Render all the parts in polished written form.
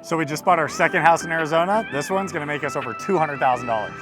So we just bought our second house in Arizona. This one's gonna make us over $200,000.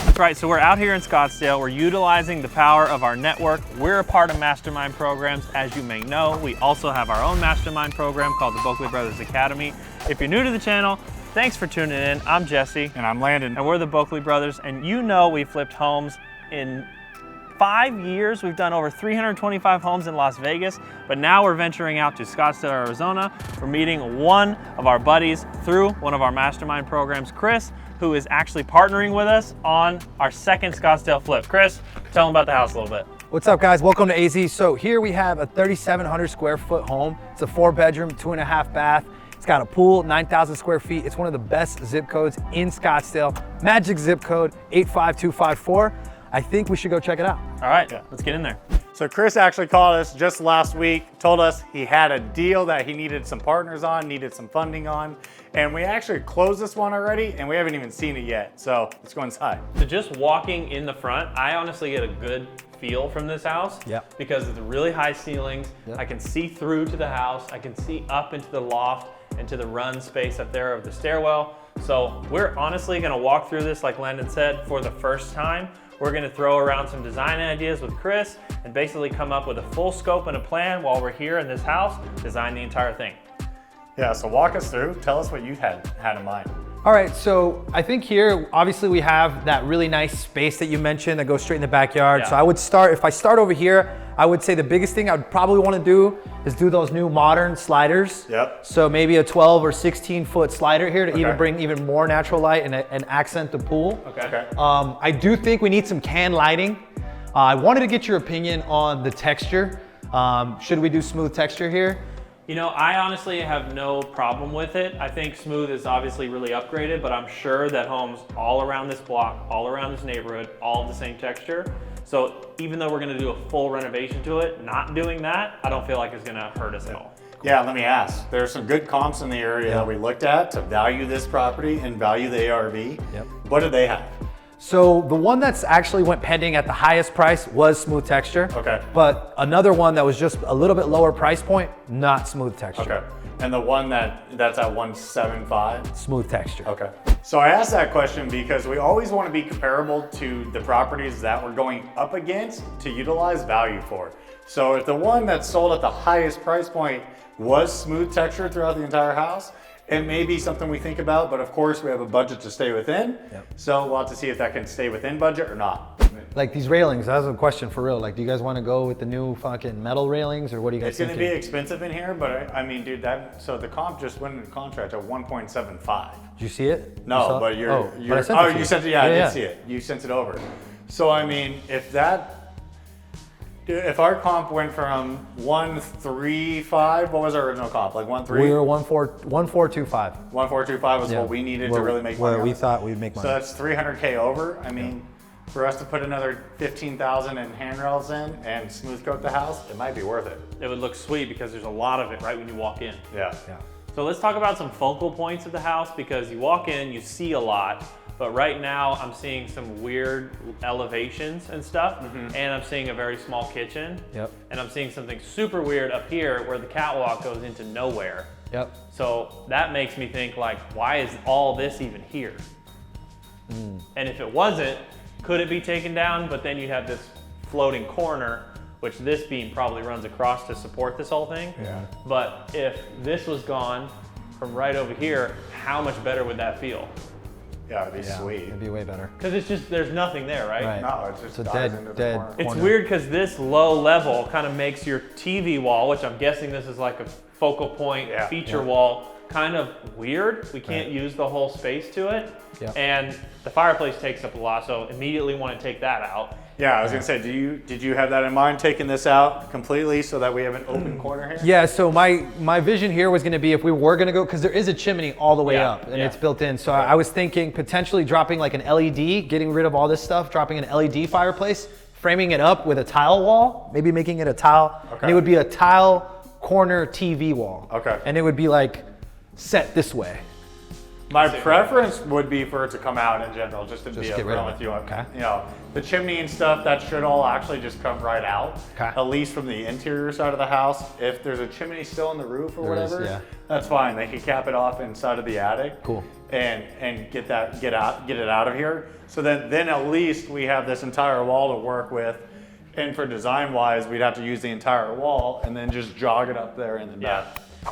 That's right, so we're out here in Scottsdale. We're utilizing the power of our network. We're a part of mastermind programs, as you may know. We also have our own mastermind program called the Boeckle Brothers Academy. If you're new to the channel, thanks for tuning in. I'm Jesse. And I'm Landon. And we're the Boeckle Brothers. And you know we flipped homes in 5 years. We've done over 325 homes in Las Vegas, but now we're venturing out to Scottsdale, Arizona. We're meeting one of our buddies through one of our mastermind programs, Chris, who is actually partnering with us on our second Scottsdale flip. Chris, tell them about the house a little bit. What's up, guys? Welcome to AZ. So here we have a 3,700 square foot home. It's a 4-bedroom, 2.5 bath. It's got a pool, 9,000 square feet. It's one of the best zip codes in Scottsdale. Magic zip code 85254. I think we should go check it out. All right, let's get in there. So Chris actually called us just last week, told us he had a deal that he needed some partners on, needed some funding on, and we actually closed this one already and we haven't even seen it yet. So let's go inside. So just walking in the front, I honestly get a good feel from this house. Yep. Because of the really high ceilings. Yep. I can see through to the house. I can see up into the loft and to the run space up there of the stairwell. So we're honestly gonna walk through this, like Landon said, for the first time. We're gonna throw around some design ideas with Chris and basically come up with a full scope and a plan while we're here in this house, design the entire thing. Yeah, so walk us through, tell us what you had in mind. All right, so I think here, obviously we have that really nice space that you mentioned that goes straight in the backyard. Yeah. So I would start, if I start over here, I would say the biggest thing I would probably want to do is do those new modern sliders. Yep. So maybe a 12 or 16 foot slider here to Okay. even bring even more natural light and accent the pool. Okay. I do think we need some can lighting. I wanted to get your opinion on the texture. Should we do smooth texture here? You know, I honestly have no problem with it. I think smooth is obviously really upgraded, but I'm sure that homes all around this block, all around this neighborhood, all the same texture. So even though we're gonna do a full renovation to it, not doing that, I don't feel like it's gonna hurt us at all. Yeah, let me ask. There's some good comps in the area that we looked at to value this property and value the ARV. Yep. What do they have? So the one that's actually went pending at the highest price was smooth texture. Okay. But another one that was just a little bit lower price point, not smooth texture. Okay. And the one that's at 175? Smooth texture. Okay. So I asked that question because we always want to be comparable to the properties that we're going up against to utilize value for. So if the one that's sold at the highest price point was smooth texture throughout the entire house, it may be something we think about, but of course we have a budget to stay within. Yep. So we'll have to see if that can stay within budget or not. Like these railings, that's a question for real. Like, do you guys want to go with the new fucking metal railings, or what do you guys It's going to be thinking? expensive in here, but I mean, dude, so the comp just went into contract at 1.75. Did you see it? You No, saw it? but I sent it to you sent it. Yeah, I did see it. You sent it over. So I mean, if our comp went from 135, what was our original comp? Like 1.3? We were 1425. 1.425 was Yeah. what we needed to really make money. Where on we this. thought we'd make money. So that's 300K over. I mean, for us to put another 15,000 in handrails in and smooth coat the house, it might be worth it. It would look sweet because there's a lot of it right when you walk in. Yeah. Yeah. So let's talk about some focal points of the house, because you walk in, you see a lot, but right now I'm seeing some weird elevations and stuff, and I'm seeing a very small kitchen, Yep. and I'm seeing something super weird up here where the catwalk goes into nowhere. Yep. So that makes me think, like, why is all this even here? And if it wasn't, could it be taken down? But then you have this floating corner, which this beam probably runs across to support this whole thing. Yeah. But if this was gone from right over here, how much better would that feel? Yeah, it'd be Yeah, sweet. it'd be way better. Because it's just, there's nothing there, right? Right. No, it just It's a dies dead- into the dead- corner. It's Corner. weird because this low level kind of makes your TV wall, which I'm guessing this is like a focal point Yeah. feature Yeah. wall, kind of weird. We can't Right. use the whole space to it. Yeah. And the fireplace takes up a lot, so immediately want to take that out. Yeah, I was gonna say, did you have that in mind, taking this out completely so that we have an open corner here? Yeah, so my vision here was gonna be, if we were gonna go, because there is a chimney all the way Yeah, up and yeah. it's built in. So I was thinking potentially dropping like an LED, getting rid of all this stuff, dropping an LED fireplace, framing it up with a tile wall, maybe making it a tile, and Okay. it would be a tile corner TV wall. Okay. And it would be like set this way. My preference would be for it to come out in general, just to be get rid of upfront it. with you. Okay. You know, the chimney and stuff, that should all actually just come right out. Okay. At least from the interior side of the house. If there's a chimney still in the roof or There is, whatever, yeah. that's fine. They can cap it off inside of the attic. Cool. And get it out of here. So then at least we have this entire wall to work with. And for design wise, we'd have to use the entire wall and then just jog it up there in the back.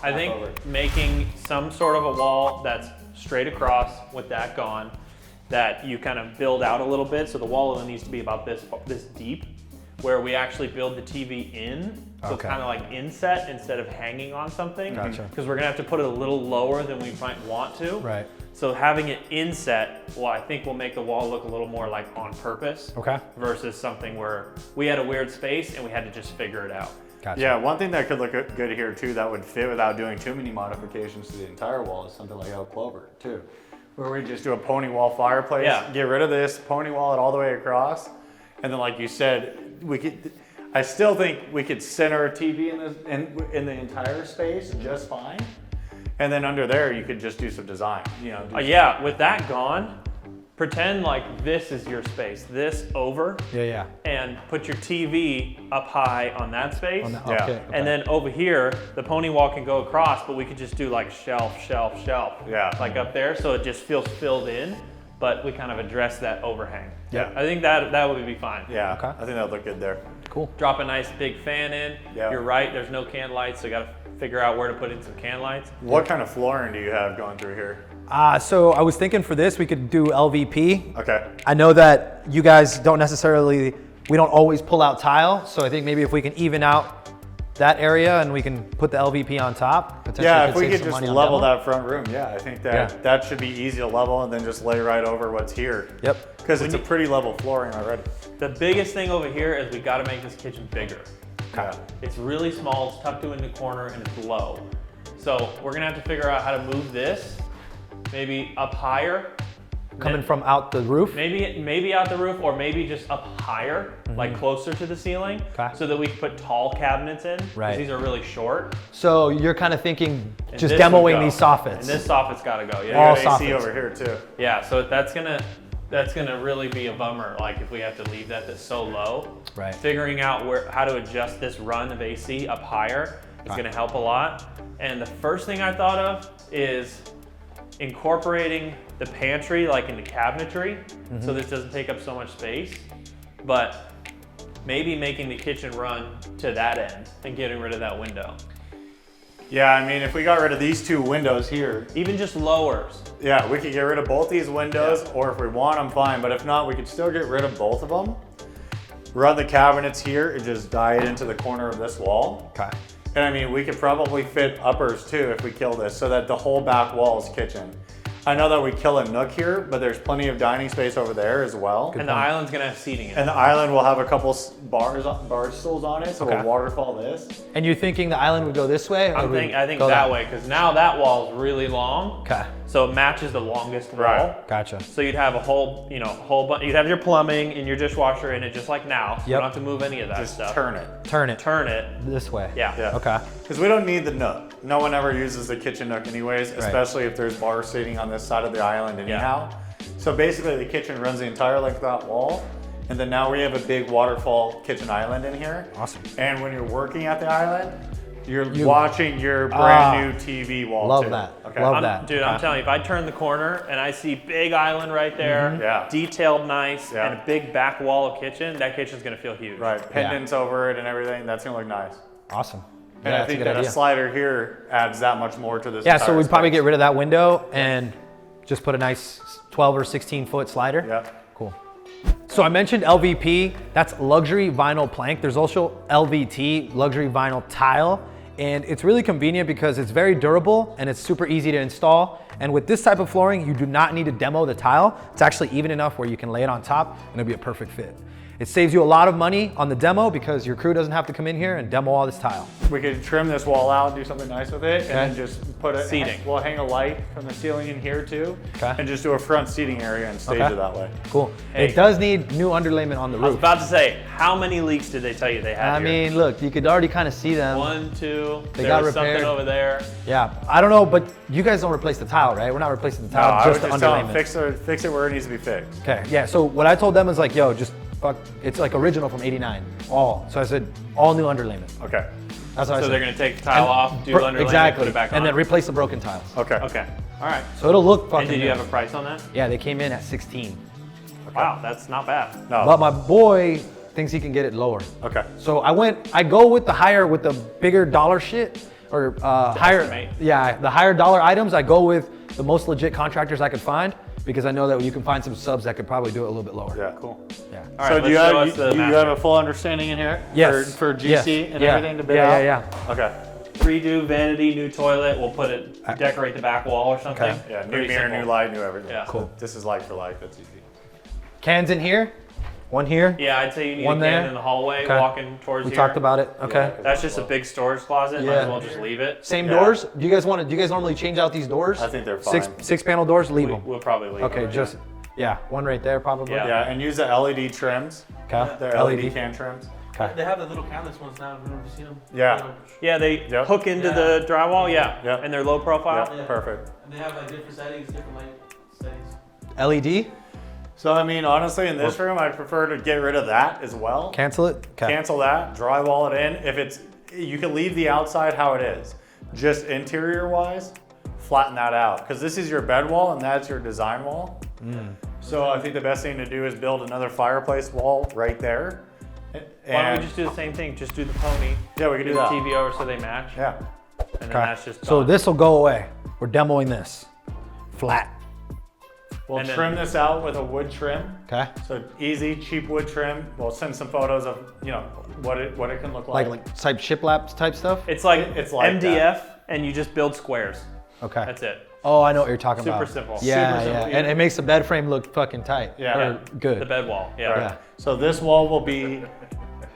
I think making some sort of a wall that's straight across with that gone, that you kind of build out a little bit. So the wall only needs to be about this deep, where we actually build the TV in. So it's kind of like inset instead of hanging on something. Gotcha. Because we're gonna have to put it a little lower than we might want to. Right. So having it inset, well, I think will make the wall look a little more like on purpose. Okay. Versus something where we had a weird space and we had to just figure it out. Gotcha. Yeah, one thing that could look good here too, that would fit without doing too many modifications to the entire wall, is something like Elk Clover too, where we just do a pony wall fireplace, get rid of this, pony wall it all the way across, and then like you said, I still think we could center a TV in the entire space just fine, and then under there you could just do some design, you know. Yeah, with that gone, pretend like this is your space, this over, Yeah. and put your TV up high on that space. Okay. And then over here, the pony wall can go across, but we could just do like shelf, Yeah. like up there, so it just feels filled in, but we kind of address that overhang. Yeah. I think that would be fine. Yeah, Okay. I think that would look good there. Cool. Drop a nice big fan in. Yeah. You're right, there's no can lights, so you gotta figure out where to put in some can lights. What kind of flooring do you have going through here? So I was thinking for this, we could do LVP. Okay. I know that you guys don't necessarily, we don't always pull out tile. So I think maybe if we can even out that area and we can put the LVP on top. Potentially Yeah, if we save could some just money on level demo. that front room, I think that Yeah. that should be easy to level and then just lay right over what's here. Yep. Because it's a pretty level flooring already. The biggest thing over here is we gotta make this kitchen bigger. Okay. It's really small, it's tucked in the corner, and it's low. So we're gonna have to figure out how to move this, maybe up higher. Coming from out the roof. Maybe out the roof, or maybe just up higher, like closer to the ceiling, Okay. so that we can put tall cabinets in, because Right. these are really short. So you're kind of thinking And just this would demoing go. these soffits. And this soffit's gotta go, yeah. All You got AC soffits. over here too. Yeah, so that's gonna really be a bummer, like if we have to leave that's so low. Right. Figuring out how to adjust this run of AC up higher is gonna help a lot. And the first thing I thought of is incorporating the pantry like into cabinetry, so this doesn't take up so much space, but maybe making the kitchen run to that end and getting rid of that window. Yeah, I mean, if we got rid of these two windows here, Even just lowers. yeah, we could get rid of both these windows, or if we want them, fine. But if not, we could still get rid of both of them. Run the cabinets here and just die it into the corner of this wall. Okay. And I mean, we could probably fit uppers too if we kill this, so that the whole back wall is kitchen. I know that we kill a nook here, but there's plenty of dining space over there as well. And the island's gonna have seating in it. And the island will have a couple bar stools on it, so Okay. we'll waterfall this. And you're thinking the island would go this way? Or I would think go that way, because now that wall's really long. Okay. So it matches the longest wall. Right. Gotcha. So you'd have a whole bunch. You'd have your plumbing and your dishwasher in it, just like now. You don't have to move any of that Just stuff. turn it. Turn it Turn it. this way. Yeah. Yeah. Okay. Because we don't need the nook. No one ever uses the kitchen nook anyways, especially if there's bar seating on this side of the island anyhow. So basically the kitchen runs the entire length of that wall. And then now we have a big waterfall kitchen island in here. Awesome. And when you're working at the island, you're watching your brand new TV wall Love too. that. Okay. Love that. Dude, I'm telling you, if I turn the corner and I see big island right there, Yeah. detailed nice, Yeah. and a big back wall of kitchen, that kitchen's gonna feel huge. Right, pendants over it and everything, that's gonna look nice. Awesome. And I that's a think good that idea. a slider here adds that much more to this Yeah, so entire we'd probably space. get rid of that window and just put a nice 12 or 16 foot slider. Yeah. Cool. So I mentioned LVP, that's luxury vinyl plank. There's also LVT, luxury vinyl tile. And it's really convenient because it's very durable and it's super easy to install. And with this type of flooring, you do not need to demo the tile. It's actually even enough where you can lay it on top and it'll be a perfect fit. It saves you a lot of money on the demo because your crew doesn't have to come in here and demo all this tile. We could trim this wall out and do something nice with it, and then just put a Seating. We'll hang a light from the ceiling in here too, Okay. and just do a front seating area and stage Okay. it that way. Cool. Hey. It does need new underlayment on the I was roof. about to say, how many leaks did they tell you they had I here? mean, look, you could already kind of see them. 1, 2, too. They There got was repaired. something over there. Yeah, I don't know, but you guys don't replace the tile, right? We're not replacing the No, tile, I would just the just tell them, underlayment. fix it where it needs to be fixed. Okay, yeah, so what I told them is like, yo, just fuck, it's like original from 89, all. So I said, all new underlayment. Okay. That's what I So said. they're gonna take the tile off, do underlayment, exactly, put it back on. and then replace the broken tiles. Okay. Okay, all right. So it'll look fucking And did you new. have a price on that? Yeah, they came in at 16. Wow, that's not bad. No. But my boy thinks he can get it lower. Okay. So I go with with the bigger dollar shit, or higher, Estimate. yeah, the higher dollar items. I go with the most legit contractors I could find, because I know that you can find some subs that could probably do it a little bit lower. Yeah. Cool. Yeah. All So right, do you let's show have us the you master. have a full understanding in here? Yes. For GC Yes. and Yeah. everything to bid Yeah, out? yeah, Okay. Redo vanity, new toilet. We'll put it, decorate the back wall or something. Okay. Yeah, new Pretty mirror, simple. new light, new everything. Yeah. Cool. This is like for like, that's easy. Cans in here, one here. Yeah, I'd say you need One a can there. in the hallway, Okay. walking towards We here. talked about it. Okay. That's just a big storage closet. Might Yeah. as well just leave it. Same Yeah. doors. Do you guys normally change out these doors? I think they're fine. Six panel doors. Leave them. We'll probably leave Okay, it. just yeah, one right there probably. Yeah. Yeah, and use the LED trims. Okay. They're LED can trims. Okay. They have the little cabinet ones now. I've never seen them. Yeah. Yeah, they Yep. hook into Yeah. the drywall. Yeah. Yep. And they're low profile. Yeah, perfect. And they have like different settings, different light settings. LED. So I mean, honestly, in this room, I prefer to get rid of that as well. Cancel it. Okay. Cancel that, drywall it in. If it's, you can leave the outside how it is. Just interior wise, flatten that out. Because this is your bed wall and that's your design wall. So I think the best thing to do is build another fireplace wall right there. Why don't And we just do the same thing? Just do the pony. yeah, we can do the that. TV over so they match. Yeah. And then that's just So done. this will go away. We're demoing this. Flat. We'll And then- trim this out with a wood trim. Okay. So easy, cheap wood trim. We'll send some photos of, what it can look like. Like type shiplap type stuff. It's like It's like MDF, and you just build squares. Okay. That's it. Oh, I know what you're talking Super about. simple. Yeah, Super yeah. simple. And it makes the bed frame look fucking tight. Yeah. Or good. The bed wall. Yeah. Right. Yeah. So this wall will be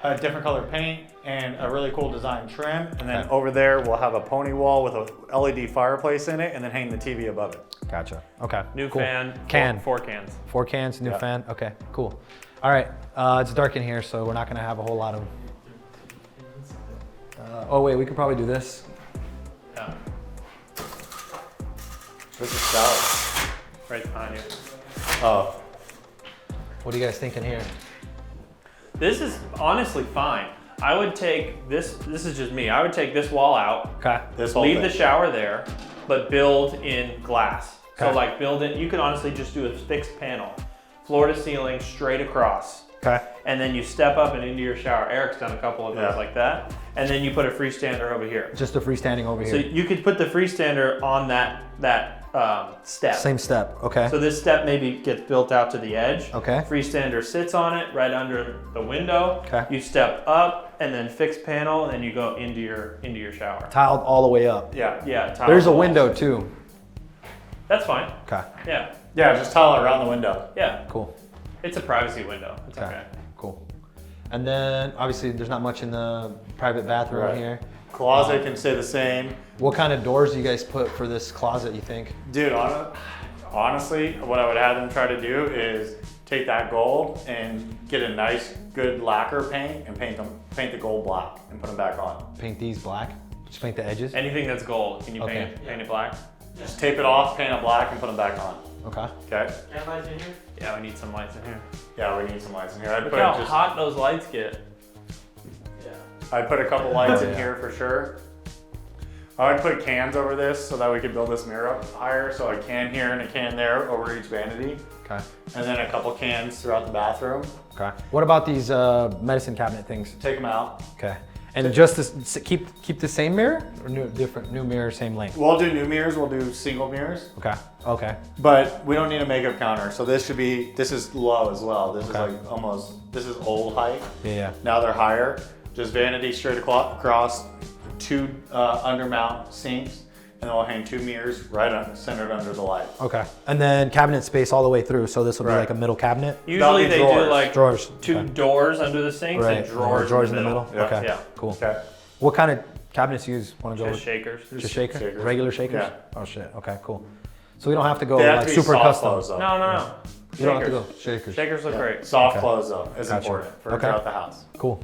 a different color paint and a really cool design trim. And then Okay. over there, we'll have a pony wall with a LED fireplace in it and then hang the TV above it. Gotcha. Okay. New cool. fan. Can. Four cans. 4 cans, new Yeah. fan. Okay, cool. All right. It's dark in here, so we're not gonna have a whole lot of. Oh wait, we could probably do this. Yeah. This is south. Right behind you. Oh, What are you guys thinking here? This is honestly fine. I would take this. This is just me. I would take this wall out. Okay. this whole Leave thing. the shower there, but build in glass. So Okay. like build it. You can honestly just do a fixed panel, floor to ceiling, straight across. Okay. And then you step up and into your shower. Eric's done a couple of those Yeah. like that. And then you put a freestander over here. Just a freestanding over So here. you could put the freestander on that step. Same step. Okay. So this step maybe gets built out to the edge. Okay. Freestander sits on it right under the window. Okay. You step up and then fixed panel, and then you go into your shower. Tiled all the way up. Yeah. Yeah. tile There's a walls. window too. That's fine. Okay. Yeah. Yeah, just tile it around the window. Yeah. Cool. It's a privacy window. It's Okay. okay. Cool. And then obviously there's not much in the private bathroom Right. here. Closet can stay the same. What kind of doors do you guys put for this closet, you think? Dude, honestly, what I would have them try to do is take that gold and get a nice, good lacquer paint and paint the gold black and put them back on. Paint these black? Just paint the edges? Anything that's gold, can you Okay. paint it black? Just tape it off, paint it black, and put them back on. Okay. Okay? Can lights in here? Yeah, we need some lights in here. Yeah, we need some lights in here. Look how hot those lights get. Yeah. I'd put a couple lights in Yeah. here for sure. I would put cans over this so that we could build this mirror up higher. So a can here and a can there over each vanity. Okay. And then a couple cans throughout the bathroom. Okay. What about these medicine cabinet things? Take them out. Okay. And just this, keep the same mirror or new mirror, same length? We'll do new mirrors, we'll do single mirrors. Okay. Okay. But we don't need a makeup counter. So this is low as well. This Okay. is like this is old height. Yeah. Now they're higher. Just vanity straight across, 2 undermount sinks, and then we'll hang 2 mirrors centered under the light. Okay. And then cabinet space all the way through. So this will be Right. like a middle cabinet. Usually be they drawers. do like Drawers. 2 Okay. doors under the sinks Right. and drawers, Drawers in the middle. Yeah. Okay. Yeah. Cool. Okay. What kind of cabinets you want to go Just with? shakers. Just shaker? shakers. Regular shakers? Yeah. Oh shit. Okay. Cool. So we don't have to go They have like to be super soft custom. close though. No. You don't have to Shakers. go shakers. Shakers look Yeah. great. Soft Okay. close though is Gotcha. important for Okay. throughout the house. Cool.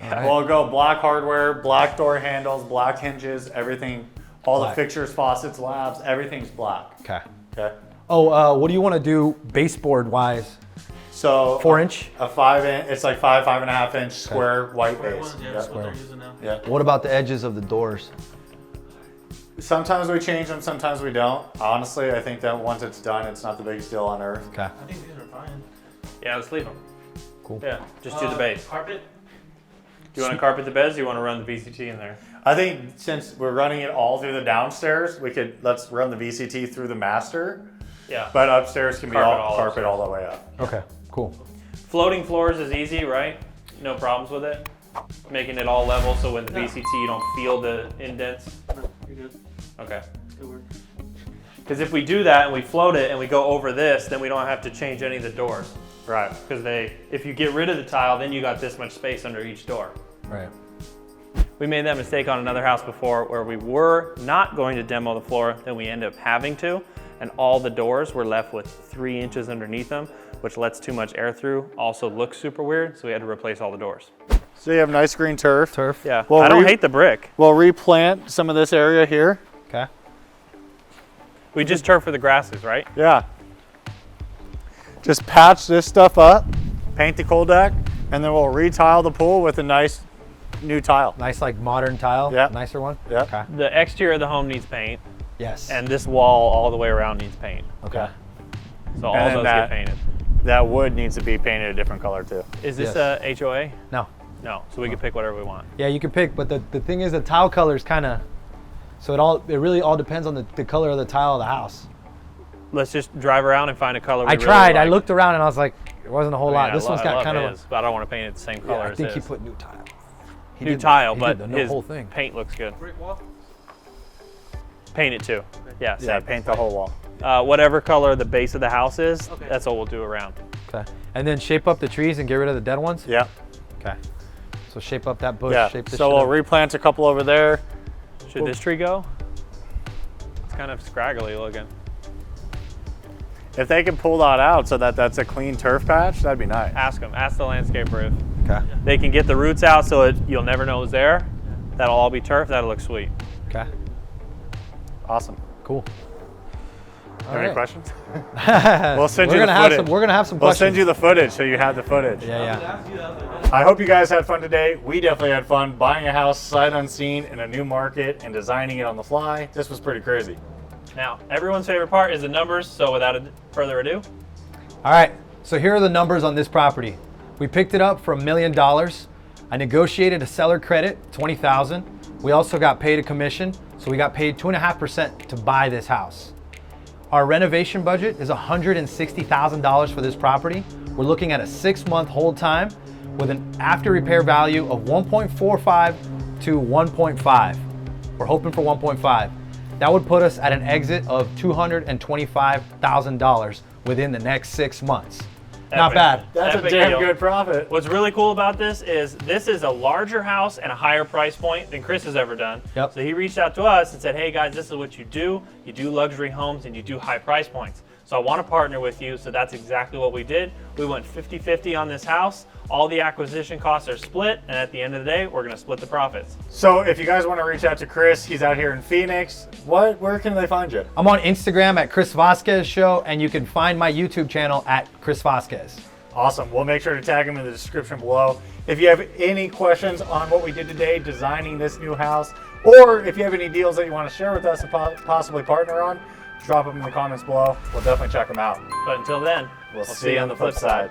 right. We'll go black hardware, black door handles, black hinges, everything. All Black. the fixtures, faucets, labs, everything's black. Okay. Okay. Oh, what do you want to do baseboard wise? So 4-inch? a 5-inch. It's like 5.5 inch square white Square base. ones, yeah, Yep. that's what they're using now. Yeah. What about the edges of the doors? Sometimes we change them, sometimes we don't. Honestly, I think that once it's done, it's not the biggest deal on earth. Okay. I think these are fine. Yeah, let's leave them. Cool. Yeah, just do the base. Carpet? Do you want to carpet the beds? Or do you want to run the VCT in there? I think since we're running it all through the downstairs, let's run the VCT through the master. Yeah. But upstairs can be Carpet all all carpet upstairs. all the way up. Okay. Cool. Floating floors is easy, right? No problems with it. Making it all level so when the No. VCT you don't feel the indents. No, you're good. Okay. Good work. Because if we do that and we float it and we go over this, then we don't have to change any of the doors. Right. Because if you get rid of the tile, then you got this much space under each door. Right. We made that mistake on another house before where we were not going to demo the floor, then we ended up having to, and all the doors were left with 3 inches underneath them, which lets too much air through. Also looks super weird, so we had to replace all the doors. So you have nice green turf. Turf. Yeah, Well, I don't hate the brick. We'll replant some of this area here. Okay. We just turf for the grasses, right? Yeah. Just patch this stuff up, paint the cold deck, and then we'll retile the pool with a nice new tile. Nice like modern tile. Yeah. Nicer one. Yeah. Okay. The exterior of the home needs paint, Yes. and this wall all the way around needs paint. okay. So all And those that- get painted. That wood needs to be painted a different color too. Is this Yes. a HOA? No. No, so we can pick whatever we want. Yeah, you can pick, but the thing is the tile color is kind of, so it really all depends on the color of the tile of the house. Let's just drive around and find a color we I really tried. I like. looked around and I was like, there wasn't a whole I mean, lot. I This one's I got love kind of his, but I don't want to paint it the same color I as think he his. put new tile. He New did- tile, he but did the his whole thing. paint looks good. Brick wall? Paint it too. Yeah, Yeah, same. paint the whole wall. Whatever color the base of the house is, Okay. that's all we'll do around. Okay. And then shape up the trees and get rid of the dead ones. Yeah. Okay. So shape up that bush. Yeah. Shape this So shit we'll up. replant a couple over there. Should this tree go? It's kind of scraggly looking. If they can pull that out so that that's a clean turf patch, that'd be nice. Ask them. Ask the landscaper if Okay. they can get the roots out so you'll never know it's there. That'll all be turf. That'll look sweet. Okay. Awesome. Cool. All Any right. questions? We'll send we're you the gonna have footage. some. We're gonna have some We'll questions. send you the footage so you have the footage. Yeah, I yeah. was gonna ask you the other day. I hope you guys had fun today. We definitely had fun buying a house sight unseen in a new market and designing it on the fly. This was pretty crazy. Now, everyone's favorite part is the numbers. So without further ado, All right. So here are the numbers on this property. We picked it up for $1 million. I negotiated a seller credit, $20,000. We also got paid a commission, so we got paid 2.5% to buy this house. Our renovation budget is $160,000 for this property. We're looking at a 6-month hold time with an after repair value of 1.45 to 1.5. We're hoping for 1.5. That would put us at an exit of $225,000 within the next 6 months. Not Epic. bad. That's Epic a damn deal. good profit. what's really cool about this is a larger house and a higher price point than Chris has ever done. Yep. So he reached out to us and said, hey guys, this is what you do. You do luxury homes and you do high price points. So I want to partner with you. So that's exactly what we did. We went 50-50 on this house. All the acquisition costs are split. And at the end of the day, we're going to split the profits. So if you guys want to reach out to Chris, he's out here in Phoenix. Where can they find you? I'm on Instagram at Chris Vasquez Show, and you can find my YouTube channel at Chris Vasquez. Awesome. We'll make sure to tag him in the description below. If you have any questions on what we did today, designing this new house, or if you have any deals that you want to share with us and possibly partner on, drop them in the comments below. We'll definitely check them out. But until then, We'll see you on the flip side.